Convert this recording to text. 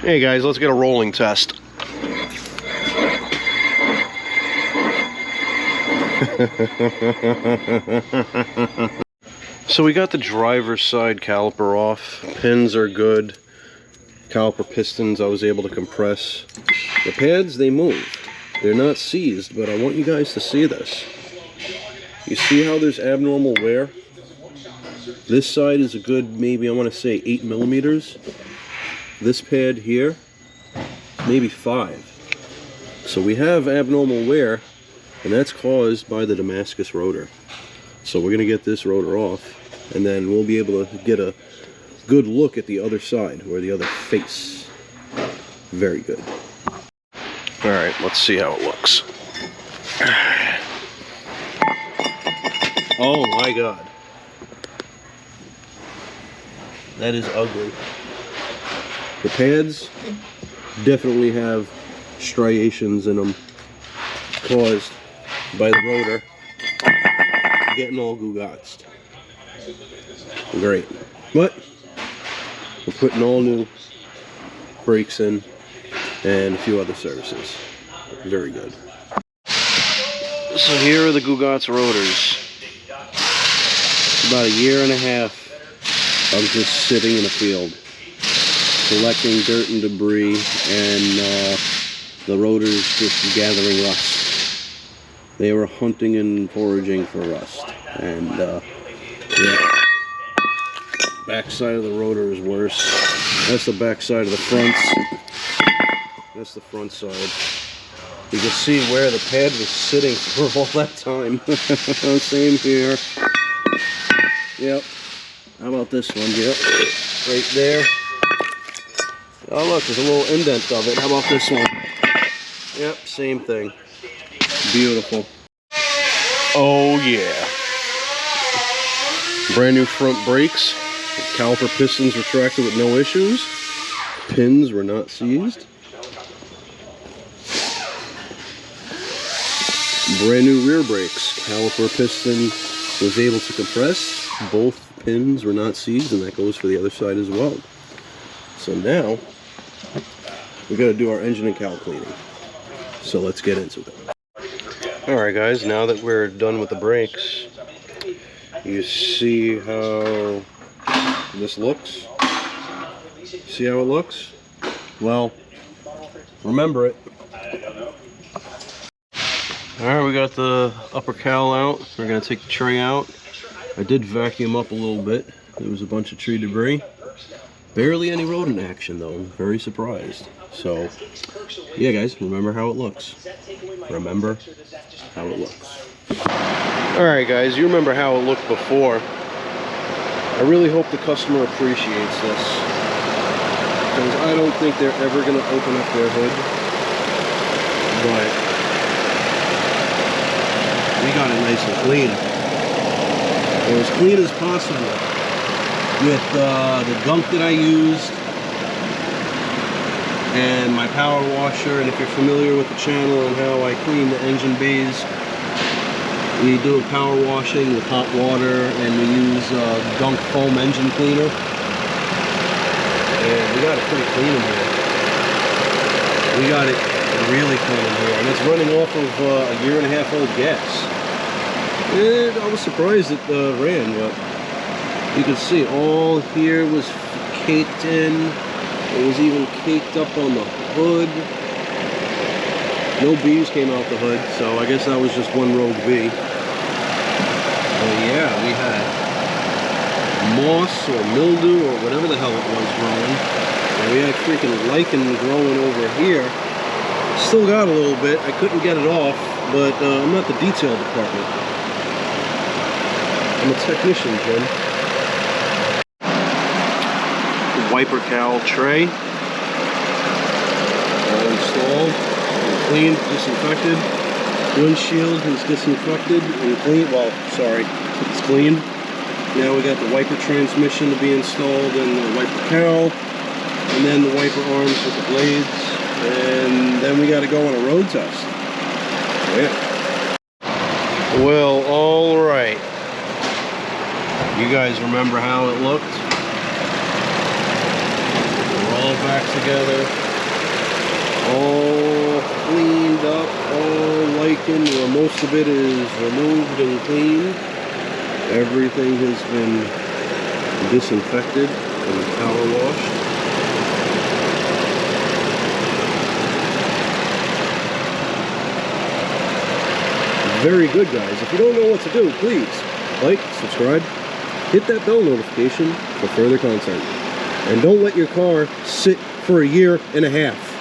Hey guys, let's get a rolling test. So we got the driver's side caliper off. Pins are good. Caliper pistons I was able to compress. The pads, they move. They're not seized, but I want you guys to see this. You see how there's abnormal wear? This side is a good, maybe I want to say 8 millimeters. This pad here, maybe 5. So we have abnormal wear, and that's caused by the Damascus rotor. So we're going to get this rotor off, and then we'll be able to get a good look at the other side, or the other face. Very good. Alright, let's see how it looks. Oh my god. That is ugly. The pads definitely have striations in them caused by the rotor getting all gugatzed. Great. But we're putting all new brakes in and a few other services. Very good. So here are the Gugatz rotors. About a year and a half of just sitting in a field, collecting dirt and debris, and the rotors just gathering rust. They were hunting and foraging for rust. And yeah. Back side of the rotor is worse. That's the back side of the fronts. That's the front side. You can see where the pad was sitting for all that time. Same here. Yep. How about this one? Yep. Right there. Oh look, there's a little indent of it. How about this one? Yep, same thing. Beautiful. Oh yeah. Brand new front brakes. Caliper pistons retracted with no issues. Pins were not seized. Brand new rear brakes. Caliper piston was able to compress. Both pins were not seized, and that goes for the other side as well. So now we got to do our engine and cal cleaning. So let's get into it. Alright guys, now that we're done with the brakes, you see how this looks? See how it looks? Well, remember it. Alright, we got the upper cowl out. We're going to take the tray out. I did vacuum up a little bit. There was a bunch of tree debris. Barely any rodent action though. I'm very surprised. So, yeah guys, remember how it looks. Remember how it looks. Alright guys, you remember how it looked before. I really hope the customer appreciates this, because I don't think they're ever going to open up their hood. But we got it nice and clean. It was clean as possible with the gunk that I used and my power washer. And if you're familiar with the channel and how I clean the engine bays, we do a power washing with hot water, and we use gunk foam engine cleaner. And we got it pretty clean in here. We got it really clean in here, and it's running off of a 1.5 year old gas. And I was surprised it ran, but you can see all here was caked in. It was even caked up on the hood. No bees came out the hood, so I guess that was just one rogue bee. But yeah, we had moss or mildew or whatever the hell it was growing. And we had freaking lichen growing over here. Still got a little bit. I couldn't get it off, but I'm not the detail department. I'm a technician, Jim. Wiper cowl tray. All installed. Cleaned, disinfected. Windshield is disinfected and clean. Well, sorry, it's clean. Now we got the wiper transmission to be installed, and the wiper cowl, and then the wiper arms with the blades, and then we got to go on a road test. Yeah. Well, all right. You guys remember how it looked? We're all back together. All cleaned up, all lichened, where most of it is removed and cleaned. Everything has been disinfected and power washed. Very good, guys. If you don't know what to do, please like, subscribe, hit that bell notification for further content. And don't let your car sit for 1.5 years.